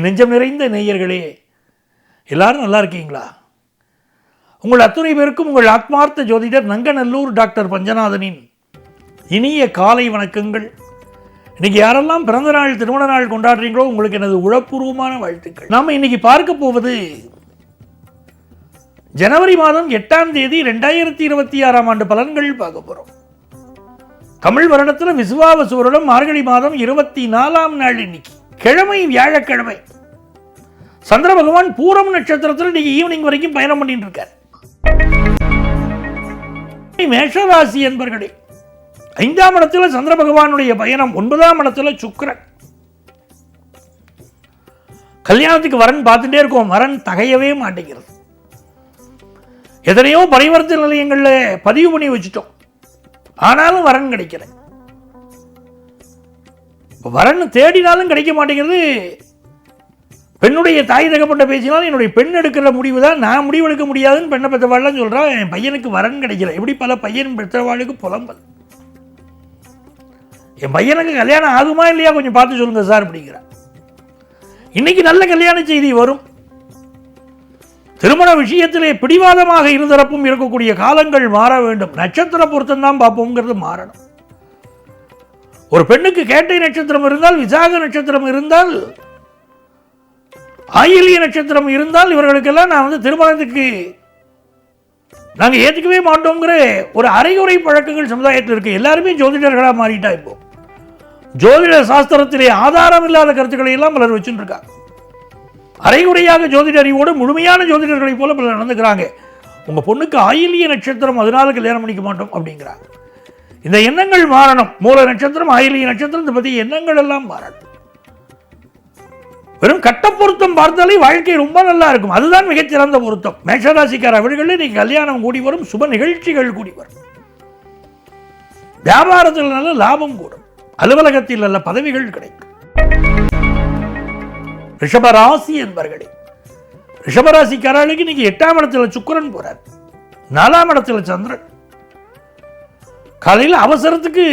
நெஞ்சம் நிறைந்த நேயர்களே, எல்லாரும் நல்லா இருக்கீங்களா? உங்கள் அத்துணை பேருக்கும் உங்கள் ஆத்மார்த்த ஜோதிடர் நங்கநல்லூர் டாக்டர் பஞ்சநாதனின் இனிய காலை வணக்கங்கள். இன்னைக்கு யாரெல்லாம் பிறந்த நாள் திருமண நாள் கொண்டாடுறீங்களோ உங்களுக்கு எனது உளப்பூர்வமான வாழ்த்துக்கள். நாம் இன்னைக்கு பார்க்க போவது ஜனவரி மாதம் 8ஆம் தேதி 2026ஆம் ஆண்டு பலன்கள் பார்க்க போறோம். தமிழ் வருடத்தில் விசுவாவசு வருடம் மார்கழி மாதம் 24ஆம் நாள், இன்னைக்கு கிழமை வியாழக்கிழமை. சந்திர பகவான் பூரம் நட்சத்திரத்தில் இன்னைக்கு ஈவினிங் வரைக்கும் பயணம் பண்ணிட்டு இருக்கார். மேஷராசி என்பர்களே, 5ஆம் இடத்துல சந்திர பகவானுடைய பயணம், 9ஆம் இடத்துல சுக்கிரன். கல்யாணத்துக்கு வரன் பார்த்துட்டே இருக்கோம், வரன் தகையவே மாட்டேங்கிறது. எத்தனையோ பரிவர்த்தனை நிலையங்கள்ல பதிவு பண்ணி வச்சுட்டோம், ஆனாலும் வரன் கிடைக்கல. வரன் தேடினாலும் கிடைக்க மாட்டேங்கிறது. பெண்ணுடைய தாய் தகப்பட்ட பேசினாலும் என்னுடைய பெண் எடுக்கிற முடிவு தான், நான் முடிவு எடுக்க முடியாதுன்னு பெண்ணை பெற்றவாள்லாம் சொல்கிறான். என் பையனுக்கு வரன் கிடைக்கல. எப்படி பல பையன் பெற்றவாளுக்கு புலம்பல். என் பையனுக்கு கல்யாணம் ஆகுமா இல்லையா கொஞ்சம் பார்த்து சொல்லுங்க சார் அப்படிங்கிறார். இன்னைக்கு நல்ல கல்யாண செய்தி வரும். திருமண விஷயத்திலே பிடிவாதமாக இருதரப்பும் இருக்கக்கூடிய காலங்கள் மாற வேண்டும். நட்சத்திர பொருத்தம் தான் பார்ப்போங்கிறது மாறணும். ஒரு பெண்ணுக்கு கேட்டை நட்சத்திரம் இருந்தால், விசாக நட்சத்திரம் இருந்தால், ஆயிலிய நட்சத்திரம் இருந்தால், இவர்களுக்கெல்லாம் நான் திருமணத்துக்கு நாங்கள் ஏற்றுக்கவே மாட்டோங்கிற ஒரு அரைகுறை பழக்கங்கள் சமுதாயத்தில் இருக்கு. எல்லாருமே ஜோதிடர்களாக மாறிட்டா. இப்போ ஜோதிட சாஸ்திரத்திலே ஆதாரம் இல்லாத கருத்துக்களை எல்லாம் பலர் வச்சுட்டு இருக்காங்க. அரைகுறையாக ஜோதிட அறிவோடு முழுமையான ஜோதிடர்களை போல பலர் நடந்துக்கிறாங்க. உங்க பொண்ணுக்கு ஆயிலிய நட்சத்திரம், அதனால கல்யாணம் பண்ணிக்க மாட்டோம் அப்படிங்கிறாங்க. இந்த எண்ணங்கள் மாறணும். மூல நட்சத்திரம், ஆயிலிய நட்சத்திரத்தை பற்றி எண்ணங்கள் எல்லாம் மாறணும். வெறும் கட்ட பொருத்தம் பார்த்தாலே வாழ்க்கை ரொம்ப நல்லா இருக்கும். அதுதான் மிகச்சிறந்த பொருத்தம். மேஷராசிக்கார வீடுகளில் நீங்க கல்யாணம் கூடி வரும், சுப நிகழ்ச்சிகள் கூடி வரும், வியாபாரத்தில் நல்ல லாபம் கூடும், அலுவலகத்தில் நல்ல பதவிகள் கிடைக்கும். ரிஷபராசி என்பர்களே, ரிஷபராசிக்காரர்களுக்கு இன்னைக்கு 8ஆம் இடத்துல சுக்கிரன் போறார், 4ஆம் இடத்துல சந்திரன். காலையில் அவசரத்துக்கு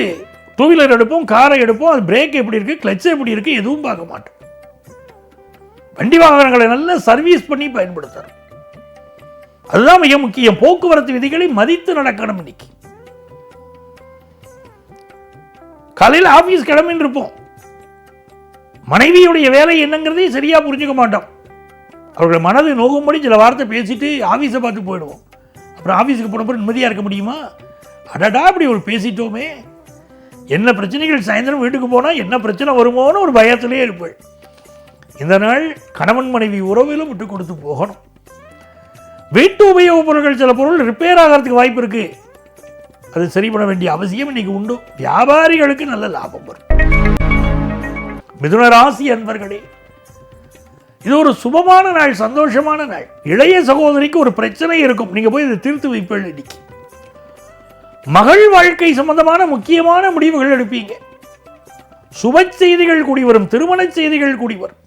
டூ வீலர் எடுப்போம், காரை எடுப்போம், அது பிரேக் எப்படி இருக்கு, கிளட்ச் எப்படி இருக்கு, எதுவும் பார்க்க மாட்டோம். வண்டி வாகனங்களை நல்லா சர்வீஸ் பண்ணி பயன்படுத்தணும். அதுதான் மிக முக்கியம். போக்குவரத்து விதிகளை மதித்து நடக்கணும். இன்னைக்கு காலையில் ஆபீஸ் கிளம்பின்னு இருப்போம், மனைவியுடைய வேலை என்னங்கிறதே சரியா புரிஞ்சுக்க மாட்டோம். அவர்கள் மனது நோகும்படி சில வார்த்தை பேசிட்டு ஆபீஸை பார்த்து போயிடுவோம். அப்புறம் ஆபீஸுக்கு போனப்போ நிம்மதியா இருக்க முடியுமா? அடடா, அப்படி ஒரு பேசிட்டோமே, என்ன பிரச்சனைகள், சாயந்தரம் வீட்டுக்கு போனால் என்ன பிரச்சனை வருமோன்னு ஒரு பயத்திலே இருப்பேன். இந்த நாள் கணவன் மனைவி உறவிலும் விட்டு கொடுத்து போகணும். வீட்டு உபயோகப் பொருட்கள் சில பொருள் ரிப்பேர் ஆகிறதுக்கு வாய்ப்பு இருக்கு, அது சரி பண்ண வேண்டிய அவசியம் இன்னைக்கு உண்டு. வியாபாரிகளுக்கு நல்ல லாபம் வரும். மிதுன ராசி அன்பர்களே, இது ஒரு சுபமான நாள், சந்தோஷமான நாள். இளைய சகோதரிக்கு ஒரு பிரச்சனை இருக்கும், நீங்க போய் இதை தீர்த்து வைப்பீர்கள். இன்னைக்கு மகள் வாழ்க்கை சம்பந்தமான முக்கியமான முடிவுகள் எடுப்பீங்க. சுப செய்திகள் கூடி வரும், திருமண செய்திகள் கூடி வரும்.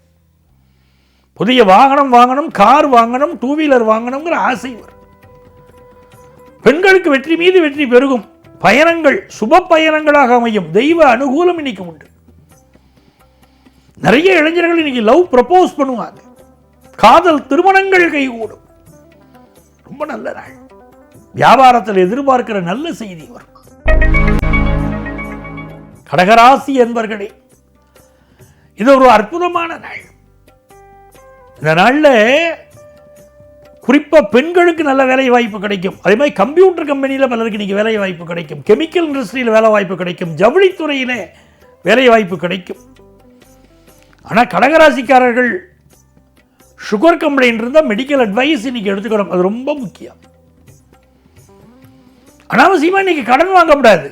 புதிய வாகனம் வாங்கணும், கார் வாங்கணும், டூ வீலர் வாங்கணுங்கிற ஆசை வரும். பெண்களுக்கு வெற்றி மீது வெற்றி பெருகும். பயணங்கள் சுப பயணங்களாக அமையும். தெய்வ அனுகூலம் இன்னைக்கு உண்டு. நிறைய இளைஞர்கள் இன்னைக்கு லவ் ப்ரப்போஸ் பண்ணுவாங்க. காதல் திருமணங்கள் கைகூடும். ரொம்ப நல்ல நாள். வியாபாரத்தில் எதிர்பார்க்கிற நல்ல செய்தி வரும். கடகராசி என்பர்களே, இது ஒரு அற்புதமான நாள். இந்த நாளில் குறிப்பாக பெண்களுக்கு நல்ல வேலை வாய்ப்பு கிடைக்கும். அதே மாதிரி கம்ப்யூட்டர் கம்பெனியில் பலருக்கு இன்னைக்கு வேலை வாய்ப்பு கிடைக்கும். கெமிக்கல் இண்டஸ்ட்ரியில் வேலை வாய்ப்பு கிடைக்கும். ஜவுளித்துறையில் வேலை வாய்ப்பு கிடைக்கும். ஆனால் கடகராசிக்காரர்கள் சுகர் கம்ப்ளைண்ட் இருந்தால் மெடிக்கல் அட்வைஸ் இன்னைக்கு எடுத்துக்கணும், அது ரொம்ப முக்கியம். அனாவசியமாக இன்னைக்கு கடன் வாங்கக்கூடாது.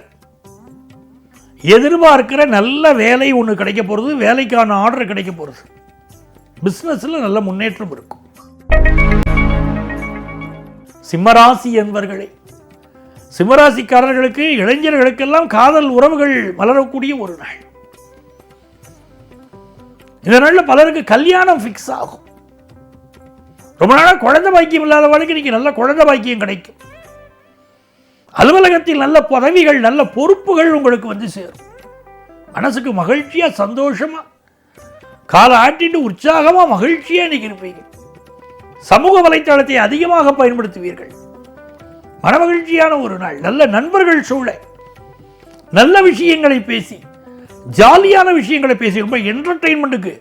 எதிர்பார்க்கிற நல்ல வேலை ஒன்று கிடைக்க போகிறது, வேலைக்கான ஆர்டர் கிடைக்க போகிறது, பிஸ்னஸில் நல்ல முன்னேற்றம் இருக்கும். சிம்மராசி என்பர்களே, சிம்மராசிக்காரர்களுக்கு இளைஞர்களுக்கெல்லாம் காதல் உறவுகள் மலரக்கூடிய ஒரு நாள். இந்த நாளில் பலருக்கு கல்யாணம் ஃபிக்ஸ் ஆகும். ரொம்ப நாளாக குழந்தை பாக்கியம் இல்லாதவர்களுக்கு இன்னைக்கு நல்ல குழந்தை பாக்கியம் கிடைக்கும். அலுவலகத்தில் நல்ல பதவிகள், நல்ல பொறுப்புகள் உங்களுக்கு வந்து சேரும். மனசுக்கு மகிழ்ச்சியா சந்தோஷமா காலை ஆட்டிட்டு உற்சாகமாக மகிழ்ச்சியாக இன்னைக்கு இருப்பீங்க. சமூக வலைத்தளத்தை அதிகமாக பயன்படுத்துவீர்கள். மனமகிழ்ச்சியான ஒரு நாள். நல்ல நண்பர்கள் சூழ நல்ல விஷயங்களை பேசி ஜாலியான விஷயங்களை பேசி ரொம்ப என்டர்டெயின்மெண்ட்டுக்கு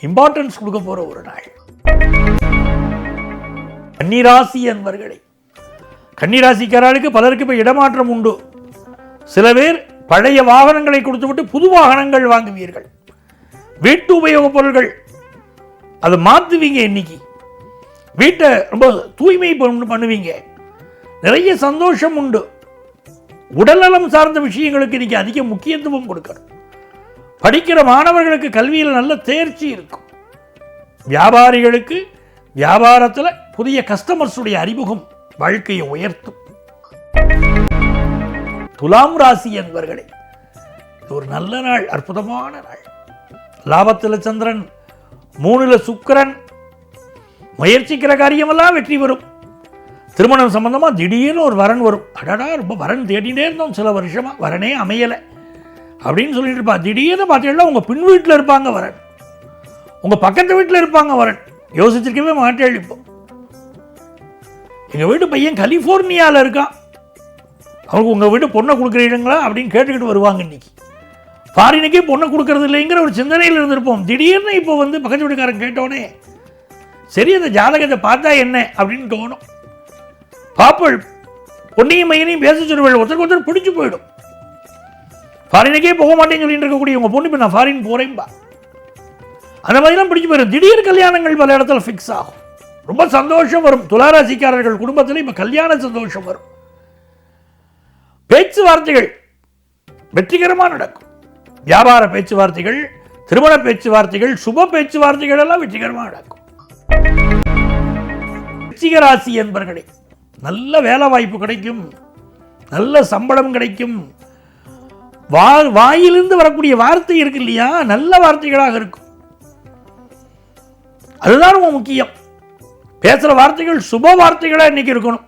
இம்பார்ட்டன்ஸ் கொடுக்க போற ஒரு நாள். கன்னிராசி அன்பர்களே, கன்னிராசிக்காரர்களுக்கு பலருக்கு இப்போ இடமாற்றம் உண்டு. சில பேர் பழைய வாகனங்களை கொடுத்துவிட்டு புது வாகனங்கள் வாங்குவீர்கள். வீட்டு உபயோகப் பொருட்கள் அதை மாற்றுவீங்க. இன்னைக்கு வீட்டை ரொம்ப தூய்மை பண்ணுவீங்க. நிறைய சந்தோஷம் உண்டு. உடல்நலம் சார்ந்த விஷயங்களுக்கு இன்னைக்கு அதிக முக்கியத்துவம் கொடுக்கணும். படிக்கிற மாணவர்களுக்கு கல்வியில் நல்ல தேர்ச்சி இருக்கும். வியாபாரிகளுக்கு வியாபாரத்தில் புதிய கஸ்டமர்ஸுடைய அறிமுகம் வாழ்க்கையை உயர்த்தும். துலாம் ராசி என்பவர்களே, இது ஒரு நல்ல நாள், அற்புதமான நாள். லாபத்தில் சந்திரன், 3ல் சுக்கிரன். முயற்சிக்கிற காரியமெல்லாம் வெற்றி வரும். திருமணம் சம்பந்தமாக திடீர்னு ஒரு வரன் வரும். அடடா, ரொம்ப வரன் தேடினே இருந்தோம் சில வருஷமா, வரனே அமையலை அப்படின்னு சொல்லிட்டு இருப்பா. திடீர்னு பார்த்தீங்கன்னா உங்கள் பின் வீட்டில் இருப்பாங்க வரன், உங்கள் பக்கத்து வீட்டில் இருப்பாங்க வரன். யோசிச்சிருக்கவே மாட்டேன். இப்போ எங்கள் வீட்டு பையன் கலிஃபோர்னியாவில் இருக்கான், அவனுக்கு உங்கள் வீட்டு பொண்ணை கொடுக்குறீங்களா அப்படின்னு கேட்டுக்கிட்டு வருவாங்க. இன்னைக்கு ஃபாரினுக்கே பொண்ணை கொடுக்கறது இல்லைங்கிற ஒரு சிந்தனையில் இருந்திருப்போம். திடீர்னு இப்போ வந்து பக்கத்து வீட்டுக்காரன் கேட்டோடனே சரி அந்த ஜாதகத்தை பார்த்தா என்ன அப்படின்னு தோணும். பாப்பள் பொன்னையும் மையனையும் பேச சொல்லுவாள், ஒருத்தருக்கு ஒருத்தர் பிடிச்சி போயிடும். ஃபாரினுக்கே போக மாட்டேன்னு சொல்லிட்டு இருக்கக்கூடிய உங்கள் பொண்ணு இப்போ நான் ஃபாரின் போகிறேன்பா, அந்த மாதிரிலாம் பிடிச்சி போயிடும். திடீர் கல்யாணங்கள் பல இடத்துல ஃபிக்ஸ் ஆகும். ரொம்ப சந்தோஷம் வரும். துளாராசிக்காரர்கள் குடும்பத்தில் இப்போ கல்யாண சந்தோஷம் வரும். பேச்சுவார்த்தைகள் வெற்றிகரமாக நடக்கும். வியாபார பேச்சுவார்த்தைகள், திருமண பேச்சுவார்த்தைகள், சுப பேச்சுவார்த்தைகள் எல்லாம் வெற்றிகரமாக நடக்கும். விருச்சிக ராசி என்பர்களே, நல்ல வேலை வாய்ப்பு கிடைக்கும், நல்ல சம்பளம் கிடைக்கும். வாயிலிருந்து வரக்கூடிய வார்த்தை இருக்கு இல்லையா, நல்ல வார்த்தைகளாக இருக்கும். அதுதான் ரொம்ப முக்கியம். பேசுகிற வார்த்தைகள் சுப வார்த்தைகளாக இன்னைக்கு இருக்கணும்.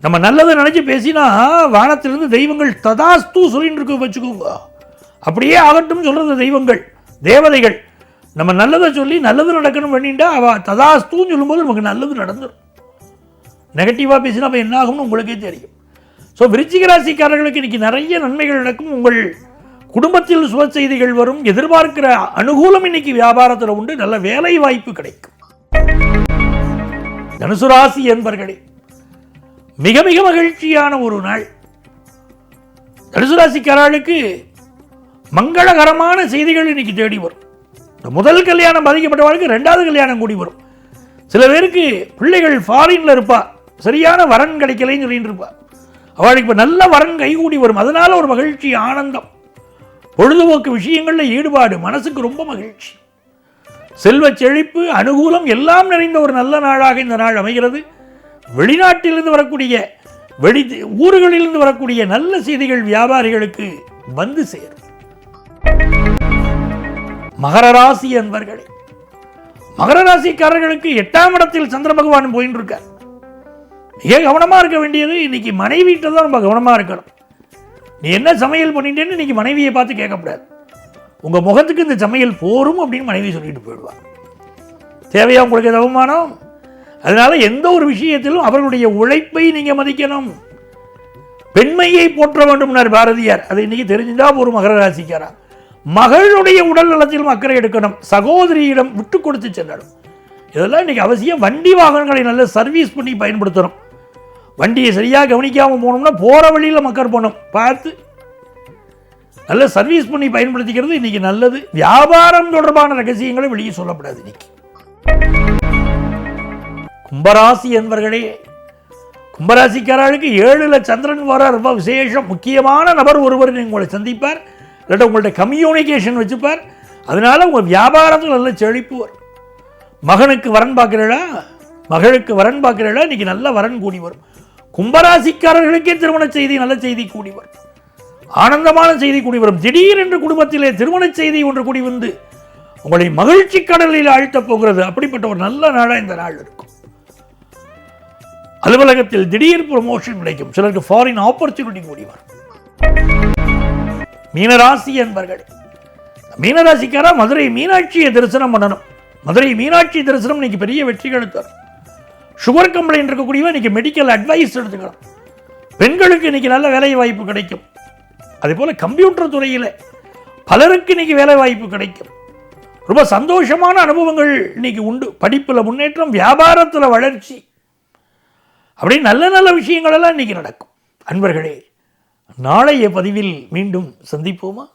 நம்ம நல்லதை நினைச்சு பேசினா வானத்திலிருந்து தெய்வங்கள் ததாஸ்து சொல்லிட்டு இருக்க வச்சுக்கோங்க. அப்படியே ஆகட்டும் சொல்றது தெய்வங்கள், தேவதைகள். நம்ம நல்லதை சொல்லி நல்லது நடக்கணும் பண்ணிட்டா அவ ததாஸ்துன்னு சொல்லும்போது நமக்கு நல்லது நடந்துடும். நெகட்டிவாக பேசினா அப்போ என்ன ஆகும்னு உங்களுக்கே தெரியும். ஸோ விருச்சிக ராசிக்காரர்களுக்கு இன்னைக்கு நிறைய நன்மைகள் நடக்கும். உங்கள் குடும்பத்தில் சுப செய்திகள் வரும். எதிர்பார்க்கிற அனுகூலம் இன்னைக்கு வியாபாரத்தில் உண்டு. நல்ல வேலை வாய்ப்பு கிடைக்கும். தனுசு ராசி என்பர்களே, மிக மிக மகிழ்ச்சியான ஒரு நாள். தனுசு ராசிக்காரர்களுக்கு மங்களகரமான செய்திகள் இன்னைக்கு தேடி வரும். முதல் கல்யாணம் பாதிக்கப்பட்டவர்களுக்கு 2வது கல்யாணம் கூடி வரும். சில பேருக்கு பிள்ளைகள் ஃபாரின்ல இருப்பா, சரியான வரன் கிடைக்கலைன்னு சொல்லிட்டு இருப்பா. அவளுக்கு இப்போ நல்ல வரன் கைகூடி வரும். அதனால ஒரு மகிழ்ச்சி, ஆனந்தம், பொழுதுபோக்கு விஷயங்களில் ஈடுபாடு, மனசுக்கு ரொம்ப மகிழ்ச்சி. செல்வ செழிப்பு, அனுகூலம் எல்லாம் நிறைந்த ஒரு நல்ல நாளாக இந்த நாள் அமைகிறது. வெளிநாட்டிலிருந்து வரக்கூடிய ஊர்களிலிருந்து வரக்கூடிய நல்ல செய்திகள் வியாபாரிகளுக்கு வந்து சேரும். மகர ராசி என்பர்களே, மகர ராசிக்காரர்களுக்கு 8ஆம் இடத்தில் சந்திர பகவான் போயின்னு இருக்கார். மிக கவனமாக இருக்க வேண்டியது இன்னைக்கு மனைவிட்ட தான் ரொம்ப கவனமாக இருக்கணும். நீ என்ன சமையல் பண்ணிட்டேன்னு இன்னைக்கு மனைவியை பார்த்து கேட்கக்கூடாது. உங்கள் முகத்துக்கு இந்த சமையல் போரும் அப்படின்னு மனைவி சொல்லிட்டு போயிடுவார். தேவையா உங்களுக்கு எது அவமானம்? அதனால எந்த ஒரு விஷயத்திலும் அவர்களுடைய உழைப்பை நீங்கள் மதிக்கணும். பெண்மையை போற்ற வேண்டும்னார் பாரதியார். அதை இன்னைக்கு தெரிஞ்சுட்டா ஒரு மகர ராசிக்காரா. மகளுடைய உடல் நலத்திலும் அக்கறை எடுக்கணும். சகோதரியிடம் விட்டு கொடுத்து செல்லணும். இதெல்லாம் இன்னைக்கு அவசியம். வண்டி வாகனங்களை நல்ல சர்வீஸ் பண்ணி பயன்படுத்தணும். வண்டியை சரியாக கவனிக்காமல் போனோம்னா போகிற வழியில் மக்கள் போனோம் பார்த்து நல்ல சர்வீஸ் பண்ணி பயன்படுத்திக்கிறது இன்னைக்கு நல்லது. வியாபாரம் தொடர்பான ரகசியங்களை வெளியே சொல்லப்படாது. இன்னைக்கு கும்பராசி என்பர்களே, கும்பராசிக்காரர்களுக்கு 7ல் சந்திரன் வர ரொம்ப விசேஷம். முக்கியமான நபர் ஒருவர் உங்களை சந்திப்பார், இல்லாட்ட உங்கள்ட்ட கம்யூனிகேஷன் வச்சுப்பார். அதனால உங்கள் வியாபாரத்தில் நல்ல செழிப்பு வரும். மகனுக்கு வரன் பார்க்கிறீங்களா, மகளுக்கு வரன் பார்க்கிறீங்களா, இன்னைக்கு நல்ல வரன் கூடி வரும். கும்பராசிக்காரர்களுக்கே திருமண செய்தி, நல்ல செய்தி கூடி வரும். ஆனந்தமான செய்தி கூடி வரும். திடீரென்று குடும்பத்திலே திருமண செய்தி ஒன்று கூடி வந்து உங்களை மகிழ்ச்சி கடலில் ஆழ்த்தப் போகிறது. அப்படிப்பட்ட ஒரு நல்ல நாளாக இந்த நாள் இருக்கும். அலுவலகத்தில் திடீர் ப்ரமோஷன் கிடைக்கும். சிலருக்கு ஃபாரின் ஆப்பர்ச்சுனிட்டி கூடி வரும். மீனராசி என்பர்கள், மீனராசிக்காரா மதுரை மீனாட்சியை தரிசனம் பண்ணணும். மதுரை மீனாட்சி தரிசனம் இன்னைக்கு பெரிய வெற்றிகளை தரும். சுகர் கம்ப்ளைண்ட் இருக்கக்கூடியவன் இன்னைக்கு மெடிக்கல் அட்வைஸ் எடுத்துக்கலாம். பெண்களுக்கு இன்னைக்கு நல்ல வேலை வாய்ப்பு கிடைக்கும். அதே போல கம்ப்யூட்டர் துறையில் பலருக்கு இன்னைக்கு வேலை வாய்ப்பு கிடைக்கும். ரொம்ப சந்தோஷமான அனுபவங்கள் இன்னைக்கு உண்டு. படிப்பில் முன்னேற்றம், வியாபாரத்தில் வளர்ச்சி, அப்படி நல்ல நல்ல விஷயங்கள் எல்லாம் இன்னைக்கு நடக்கும். அன்பர்களே, நாளைய பதிவில் மீண்டும் சந்திப்போமா?